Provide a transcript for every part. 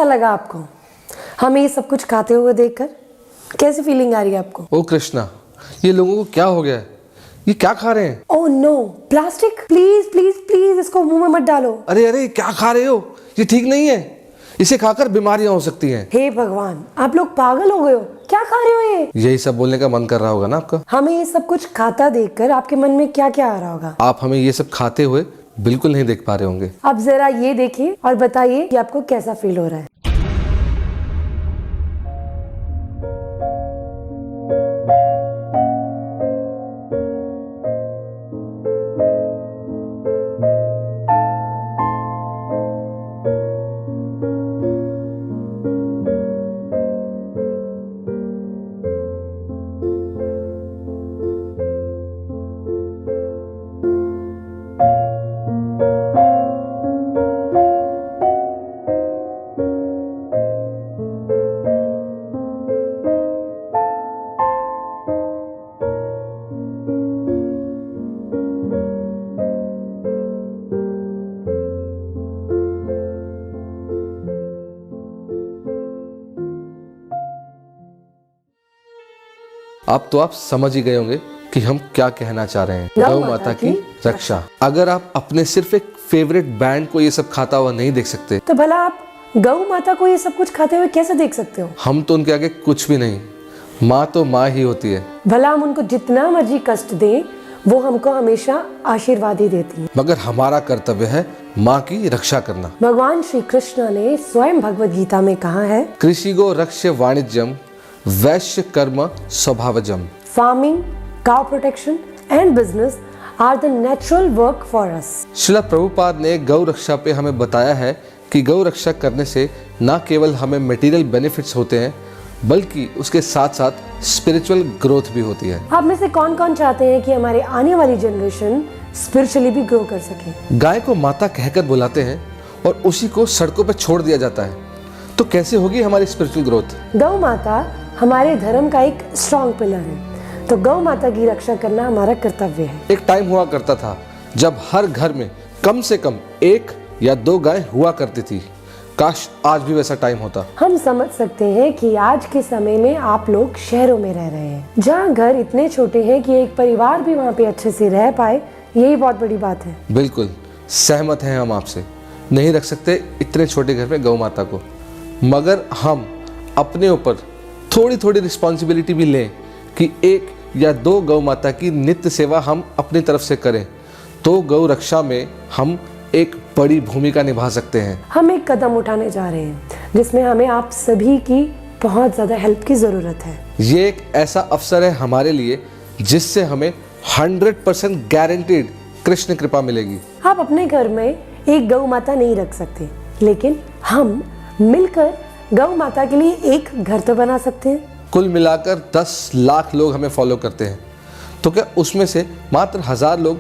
कैसा लगा आपको हमें ये सब कुछ खाते हुए देखकर? कैसी फीलिंग आ रही है आपको? ओ कृष्णा, ये लोगों को क्या हो गया है? ये क्या खा रहे हैं? Oh no, plastic! Please please please इसको मुंह में मत डालो। अरे अरे, क्या खा रहे हो? ये ठीक नहीं है। इसे खाकर बीमारियां हो सकती हैं। हे भगवान, आप लोग पागल हो गए हो? क्या खा रहे हो ये? यही सब बोलने का मन कर रहा होगा ना आपका? हमें ये सब कुछ खाता देखकर आपके मन में क्या क्या आ रहा होगा? आप हमें ये सब खाते हुए बिल्कुल नहीं देख पा रहे होंगे। अब जरा ये देखिए और बताइए कि आपको कैसा फील हो रहा है। अब तो आप समझ ही गए होंगे कि हम क्या कहना चाह रहे हैं। गौ माता की रक्षा। अगर आप अपने सिर्फ एक फेवरेट बैंड को ये सब खाता हुआ नहीं देख सकते, तो भला आप गौ माता को ये सब कुछ खाते हुए कैसे देख सकते हो? हम तो उनके आगे कुछ भी नहीं। माँ तो माँ ही होती है। भला हम उनको जितना मर्जी कष्ट दें, वो हमको हमेशा आशीर्वाद ही देती है। मगर हमारा कर्तव्य है माँ की रक्षा करना। भगवान श्री कृष्ण ने स्वयं भगवद गीता में कहा है, कृषिगो रक्ष्य वाणिज्यम वैश्य कर्म स्वभावजम। Farming, cow protection and business are the natural work for us. Srila Prabhupada ने गौ रक्षा पे हमें बताया है कि गौ रक्षा करने से न केवल हमें मटेरियल बेनिफिट्स होते हैं, बल्कि उसके साथ साथ स्पिरिचुअल ग्रोथ भी होती है। आप में से कौन कौन चाहते हैं कि हमारे आने वाली जनरेशन स्पिरिचुअली भी ग्रो कर सके? गाय को माता कहकर बुलाते हैं और उसी को सड़कों पर छोड़ दिया जाता है, तो कैसे होगी हमारी स्पिरिचुअल ग्रोथ? गौ माता हमारे धर्म का एक स्ट्रॉन्ग पिलर है, तो गौ माता की रक्षा करना हमारा कर्तव्य है। एक टाइम हुआ करता था जब हर घर में कम से कम 1 या 2 गाय हुआ करती थी। काश आज भी वैसा टाइम होता। हम समझ सकते हैं कि आज के समय में आप लोग शहरों में रह रहे हैं, जहाँ घर इतने छोटे हैं कि एक परिवार भी वहाँ पे अच्छे से रह पाए, यही बहुत बड़ी बात है। बिल्कुल सहमत हैं हम आपसे। नहीं रख सकते इतने छोटे घर में गौ माता को, मगर हम अपने ऊपर थोड़ी थोड़ी रिस्पॉन्सिबिलिटी भी लें कि 1 या 2 गौ माता की नित्य सेवा हम अपनी तरफ से करें, तो गौ रक्षा में हम एक बड़ी भूमिका निभा सकते हैं। हम एक कदम उठाने जा रहे हैं जिसमें हमें आप सभी की बहुत ज़्यादा हेल्प की ज़रूरत है। ये एक ऐसा अवसर है हमारे लिए जिससे हमें 100% गारंटीड कृष्ण कृपा मिलेगी। आप अपने घर में एक गौ माता नहीं रख सकते, लेकिन हम मिलकर गौ माता के लिए एक घर तो बना सकते हैं। कुल मिलाकर 10 लाख लोग हमें फॉलो करते हैं, तो क्या उसमें से मात्र 1000 लोग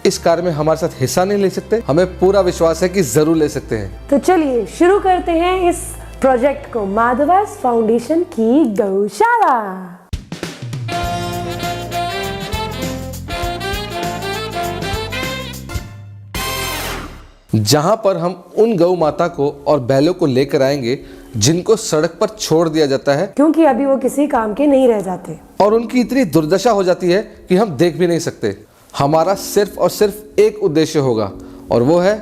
इस कार्य में हमारे साथ हिस्सा नहीं ले सकते? हमें पूरा विश्वास है कि जरूर ले सकते हैं। तो चलिए शुरू करते हैं इस प्रोजेक्ट को, माधवास फाउंडेशन की गौशाला। जहां पर हम उन गौ माता को और बैलों को लेकर आएंगे जिनको सड़क पर छोड़ दिया जाता है, क्योंकि अभी वो किसी काम के नहीं रह जाते और उनकी इतनी दुर्दशा हो जाती है कि हम देख भी नहीं सकते। हमारा सिर्फ और सिर्फ एक उद्देश्य होगा, और वो है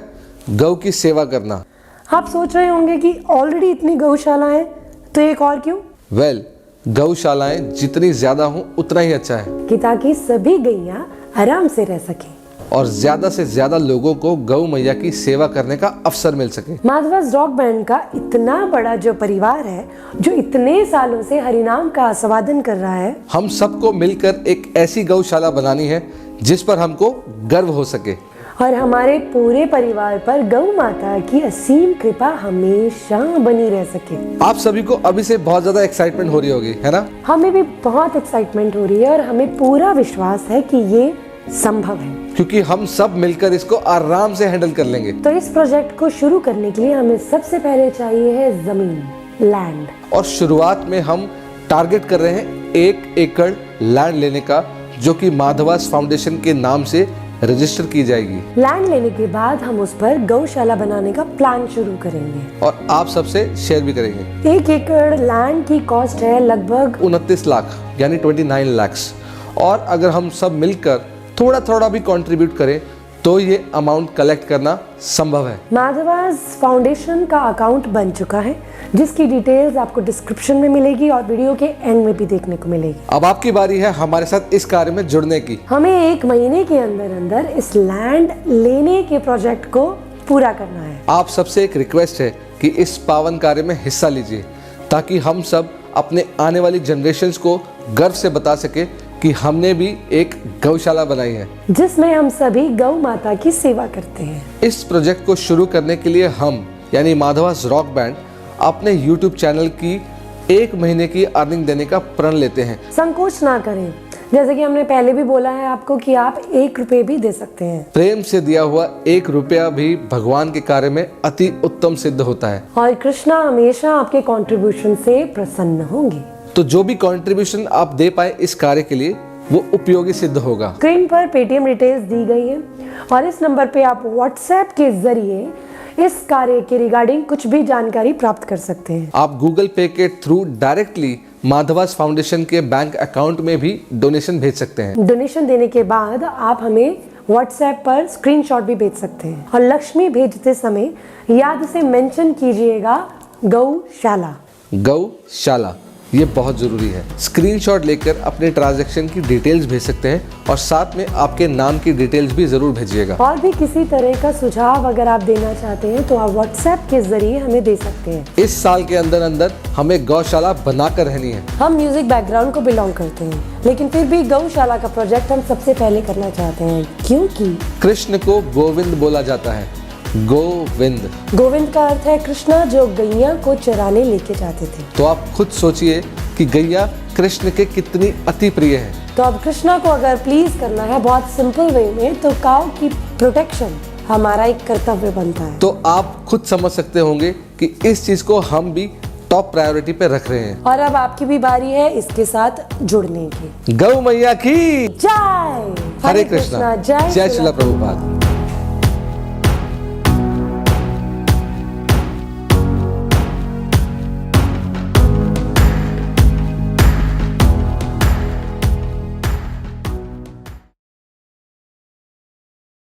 गौ की सेवा करना। आप सोच रहे होंगे कि ऑलरेडी इतनी गौशालाएं हैं, तो एक और क्यों? वेल, गौशालाएं जितनी ज्यादा हों उतना ही अच्छा है, कि ताकि सभी गैया आराम से रह सके और ज्यादा से ज्यादा लोगों को गौ मैया की सेवा करने का अवसर मिल सके। माधवास डॉग बैंड का इतना बड़ा जो परिवार है, जो इतने सालों से हरिनाम का आस्वादन कर रहा है, हम सबको मिलकर एक ऐसी गौशाला बनानी है जिस पर हमको गर्व हो सके, और हमारे पूरे परिवार पर गौ माता की असीम कृपा हमेशा बनी रह सके। आप सभी को अभी से बहुत ज्यादा एक्साइटमेंट हो रही होगी, है ना? हमें भी बहुत एक्साइटमेंट हो रही है और हमें पूरा विश्वास है कि ये संभव है, क्योंकि हम सब मिलकर इसको आराम से हैंडल कर लेंगे। तो इस प्रोजेक्ट को शुरू करने के लिए हमें सबसे पहले चाहिए है जमीन, लैंड। और शुरुआत में हम टारगेट कर रहे हैं 1 एकड़ लैंड लेने का, जो कि माधवास फाउंडेशन के नाम से रजिस्टर की जाएगी लैंड लेने के बाद हम उस पर गौशाला बनाने का प्लान शुरू करेंगे और आप सबसे शेयर भी करेंगे। 1 एकड़ लैंड की कॉस्ट है लगभग 29 लाख यानी 29 lakhs। और अगर हम सब मिलकर थोड़ा थोड़ा भी कंट्रीब्यूट करें तो ये अमाउंट कलेक्ट करना संभव है। माधवास फाउंडेशन का अकाउंट बन चुका है जिसकी डिटेल्स आपको डिस्क्रिप्शन में मिलेगी और वीडियो के एंड में भी देखने को मिलेगी। अब आपकी बारी है हमारे साथ इस कार्य में जुड़ने की। हमें 1 महीने के अंदर अंदर इस लैंड लेने के प्रोजेक्ट को पूरा करना है। आप सबसे एक रिक्वेस्ट है कि इस पावन कार्य में हिस्सा लीजिए ताकि हम सब अपने आने वाली जनरेशन्स को गर्व से बता सके कि हमने भी एक गौशाला बनाई है जिसमें हम सभी गौ माता की सेवा करते हैं। इस प्रोजेक्ट को शुरू करने के लिए हम यानी माधवास रॉक बैंड अपने YouTube चैनल की 1 महीने की अर्निंग देने का प्रण लेते हैं। संकोच ना करें, जैसे कि हमने पहले भी बोला है आपको कि आप 1 रुपए भी दे सकते हैं। प्रेम से दिया हुआ 1 रुपया भी भगवान के कार्य में अति उत्तम सिद्ध होता है और कृष्णा हमेशा आपके कंट्रीब्यूशन से प्रसन्न होंगे। तो जो भी कंट्रीब्यूशन आप दे पाए इस कार्य के लिए वो उपयोगी सिद्ध होगा। स्क्रीन पर पेटीएम डिटेल्स दी गई है और इस नंबर पे आप व्हाट्सएप के जरिए इस कार्य के रिगार्डिंग कुछ भी जानकारी प्राप्त कर सकते हैं। आप गूगल पे के थ्रू डायरेक्टली माधवास फाउंडेशन के बैंक अकाउंट में भी डोनेशन भेज सकते हैं। डोनेशन देने के बाद आप हमें व्हाट्सएप पर स्क्रीनशॉट भी भेज सकते हैं और लक्ष्मी भेजते समय याद से मेंशन कीजिएगा गौशाला। गौशाला ये बहुत जरूरी है। स्क्रीनशॉट लेकर अपने ट्रांजैक्शन की डिटेल्स भेज सकते हैं और साथ में आपके नाम की डिटेल्स भी जरूर भेजिएगा। और भी किसी तरह का सुझाव अगर आप देना चाहते हैं तो आप व्हाट्सएप के जरिए हमें दे सकते हैं। इस साल के अंदर अंदर हमें गौशाला बनाकर रहनी है। हम म्यूजिक बैकग्राउंड को बिलोंग करते हैं लेकिन फिर भी गौशाला का प्रोजेक्ट हम सबसे पहले करना चाहते हैं क्योंकि कृष्ण को गोविंद बोला जाता है। गोविंद गोविंद का अर्थ है कृष्णा जो गैया को चराने लेके जाते थे। तो आप खुद सोचिए कि गैया कृष्ण के कितनी अति प्रिय है। तो अब कृष्णा को अगर प्लीज करना है बहुत सिंपल वे में तो काऊ की प्रोटेक्शन हमारा एक कर्तव्य बनता है। तो आप खुद समझ सकते होंगे कि इस चीज को हम भी टॉप प्रायोरिटी पे रख रहे हैं। और अब आपकी भी बारी है इसके साथ जुड़ने की। गौ मैया की जय। हरे कृष्णा। जय श्रीला प्रभुपाद।